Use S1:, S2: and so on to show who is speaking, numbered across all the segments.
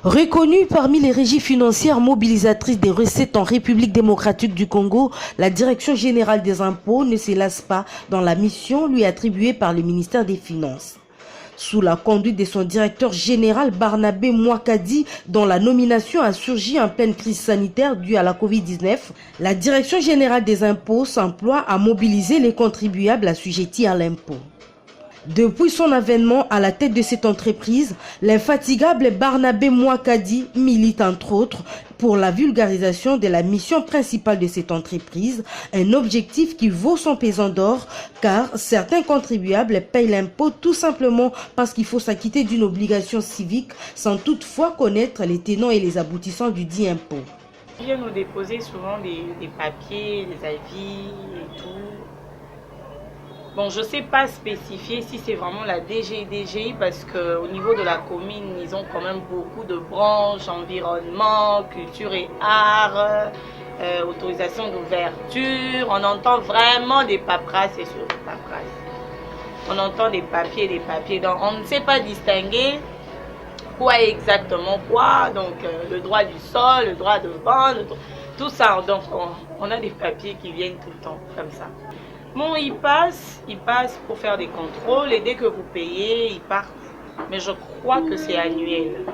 S1: Reconnue parmi les régies financières mobilisatrices des recettes en République démocratique du Congo, la Direction générale des impôts ne se lasse pas dans la mission lui attribuée par le ministère des Finances. Sous la conduite de son directeur général Barnabé Mouakadi, dont la nomination a surgi en pleine crise sanitaire due à la Covid-19, la Direction générale des impôts s'emploie à mobiliser les contribuables assujettis à l'impôt. Depuis son avènement à la tête de cette entreprise, l'infatigable Barnabé Mouakadi milite entre autres pour la vulgarisation de la mission principale de cette entreprise, un objectif qui vaut son pesant d'or car certains contribuables payent l'impôt tout simplement parce qu'il faut s'acquitter d'une obligation civique sans toutefois connaître les tenants et les aboutissants du dit impôt.
S2: Ils viennent nous déposer souvent des papiers, des avis et tout. Bon, je ne sais pas spécifier si c'est vraiment la DGI parce qu'au niveau de la commune, ils ont quand même beaucoup de branches, environnement, culture et art, autorisation d'ouverture. On entend vraiment des paperasses et sur des paperasses. On entend des papiers. Donc on ne sait pas distinguer quoi exactement quoi. Donc le droit du sol, le droit de vendre, tout ça. Donc on a des papiers qui viennent tout le temps comme ça. Bon, ils passent pour faire des contrôles et dès que vous payez, ils partent. Mais je crois que c'est annuel.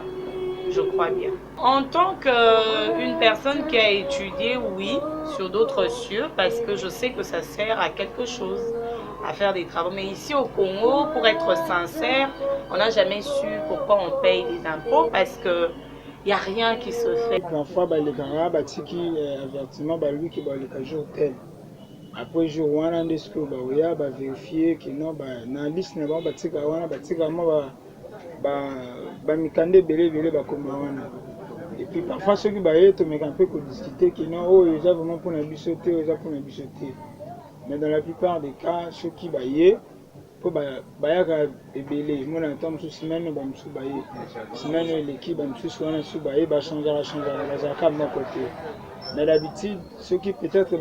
S2: Je crois bien. En tant qu'une personne qui a étudié, oui, sur d'autres cieux, parce que je sais que ça sert à quelque chose, à faire des travaux. Mais ici au Congo, pour être sincère, on n'a jamais su pourquoi on paye des impôts, parce que il n'y a rien qui se fait.
S3: Parfois, les camarades, avertissement, lui qui va le jour tel. Après jour on a vérifier que non na liste na batika wana batika ma ba mikande belé ba koma wana et puis parfois ceux qui baye to meka un peu discuter que non oh ils ont vraiment pour la bichoter mais dans la plupart des cas ceux qui baye pour bayaka ebelé mon entend sous semaine ba msu baye semaine l'équipe ba msu wana sous baye ba changer la zaka de mon côté. Mais d'habitude, ceux qui peut-être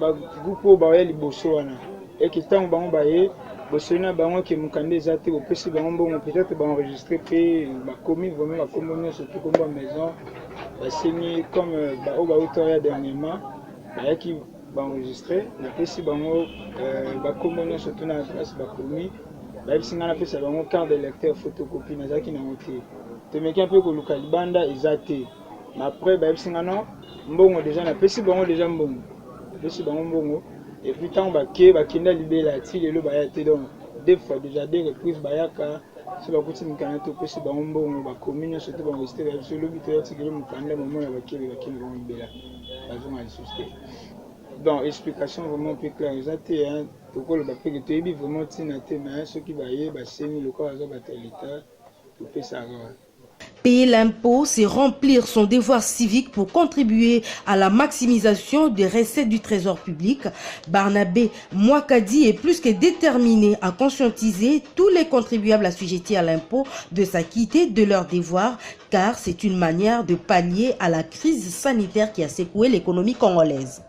S3: beaucoup baye liboso wana et qui tant bango baye bosona bango qui mukande zate au pesi bango peut-être ba enregistrer pe ba commis vraiment ba commis surtout comme maison ba signé comme ba autoria dernièrement ba qui ba enregistrer na pesi bango ba commis surtout na place ba commis ba singa na pesi bango carte de lecteur photocopie na zaki na moté te meki un peu ko luka libanda ezate mais après ba singa non mbongo déjà na pesi bango déjà mbongo pesi bango mbongo et puis tant ba kinda libela ti lelo ba ya te donc deux fois déjà des reprises ba yaka so ba kuti mkana to pesi bango mbongo ba commune surtout ba rester là sur le but de tirer mkanda moment na ba kile bango libela ba zonga susté donc explication vraiment plus claire exacté hein to ko le ba pe to yebi vraiment tina te mais ceux qui ba ye ba semi le corps azo ba l'état to pesa
S1: Payer l'impôt, c'est remplir son devoir civique pour contribuer à la maximisation des recettes du trésor public. Barnabé Mouakadi est plus que déterminé à conscientiser tous les contribuables assujettis à l'impôt de s'acquitter de leurs devoirs, car c'est une manière de pallier à la crise sanitaire qui a secoué l'économie congolaise.